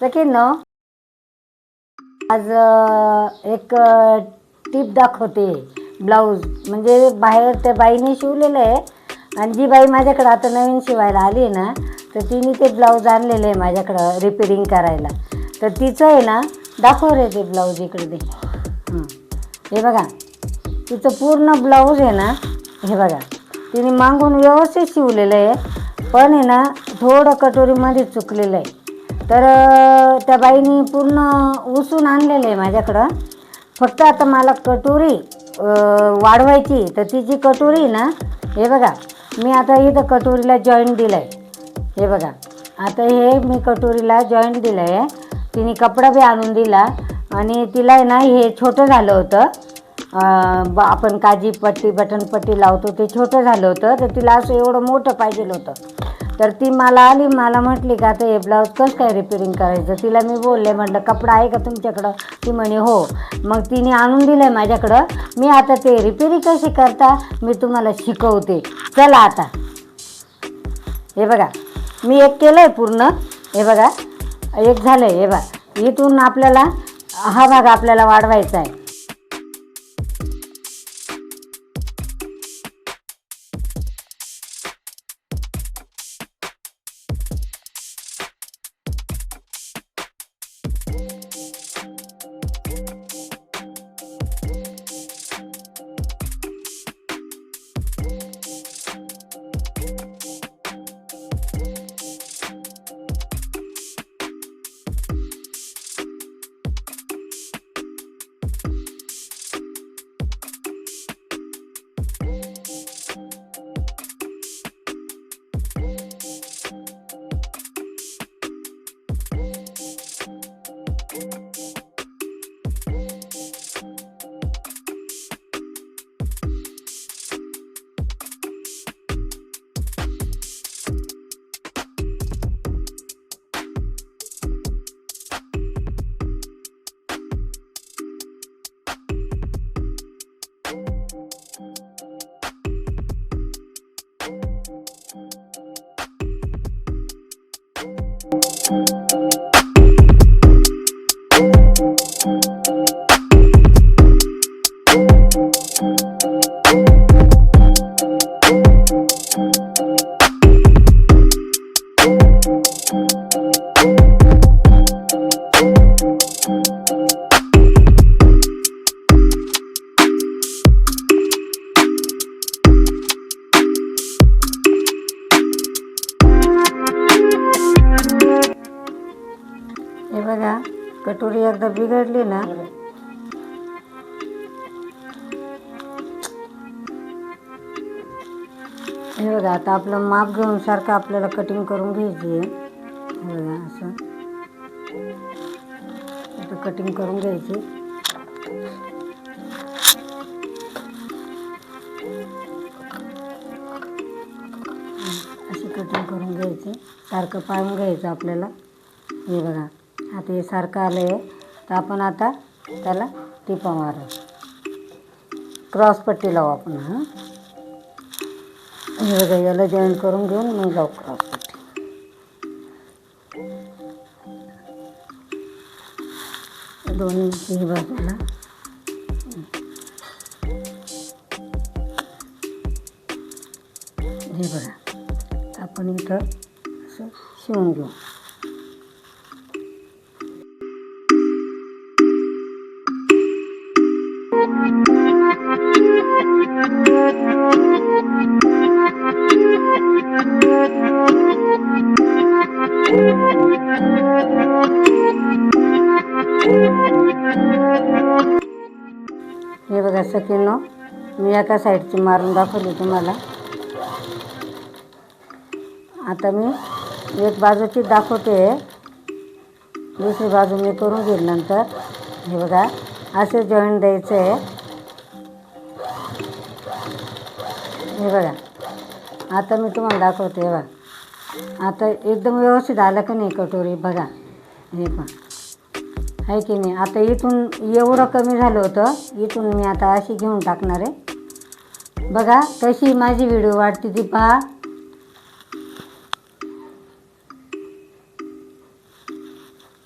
सखींनो, आज एक टिप दाखवते. ब्लाऊज म्हणजे बाहेर त्या बाईने शिवलेलं आहे आणि जी बाई माझ्याकडे आता नवीन शिवायला आली आहे ना, तर तिने ते ब्लाऊज आणलेलं आहे माझ्याकडं रिपेरिंग करायला. तर तिचं आहे ना, दाखव रे ते ब्लाऊज इकडे दे. हे बघा, तिचं पूर्ण ब्लाऊज आहे ना, हे बघा तिने मागून व्यवस्थित शिवलेलं आहे, पण आहे ना थोडं कटोरीमध्ये चुकलेलं आहे. तर त्या बाईनी पूर्ण उसून आणलेलं आहे माझ्याकडं. फक्त आता मला कटोरी वाढवायची, तर तिची कटोरी ना, हे बघा मी आता इथं कटोरीला जॉईंट दिलं आहे. हे बघा, आता हे मी कटोरीला जॉईंट दिलं आहे. तिने कपडा बी आणून दिला आणि तिला आहे ना हे छोटं झालं होतं. आपण काजी पट्टी बटनपट्टी लावतो ते छोटं झालं होतं, तर तिला असं एवढं मोठं पाहिजे होतं. तर ती मला आली, मला म्हटली का आता हे ब्लाऊज कसं काय रिपेरिंग करायचं. तिला मी बोलले, म्हटलं कपडा आहे का तुमच्याकडं. ती म्हणे हो. मग तिने आणून दिलं आहे माझ्याकडं. मी आता ते रिपेरिंग कशी करता मी तुम्हाला शिकवते. चला आता. हे बघा, मी एक केलं आहे पूर्ण. हे बघा, एक झालं आहे. हे बघा, इथून आपल्याला हा भाग आपल्याला वाढवायचा आहे. हे बघा, कटोरी एकदा बिघडली ना, हे बघा आता आपलं माप घेऊन सारखं आपल्याला कटिंग करून घ्यायची आहे. हे बघा असं आता कटिंग करून घ्यायची. अशी कटिंग करून घ्यायची, सारखं पाळून घ्यायचं आपल्याला. हे बघा, आता हे सारखं आलं आहे, तर आपण आता त्याला टिपा मारू, क्रॉस पट्टी लावू आपण. हे बघा, याला जॉईन करून घेऊन मग लावू क्रॉस पट्टी. दोन्ही बाजूला हे बघा, आपण इथं असं शिवून घेऊ. हे बघा सखींनो, मी एका साईडची मारून दाखवली तुम्हाला. आता मी एक बाजूची दाखवते, दुसरी बाजू मी करून घेईल नंतर. हे बघा, असे जॉईंट द्यायचं आहे. हे बघा, आता मी तुम्हाला दाखवते. हे बघा, आता एकदम व्यवस्थित आलं का नाही कटोरी. बघा, हे पण आहे की नाही. आता इथून एवढं कमी झालं होतं, इथून मी आता अशी घेऊन टाकणार आहे. बघा कशी माझी व्हिडिओ वाटते ती पहा.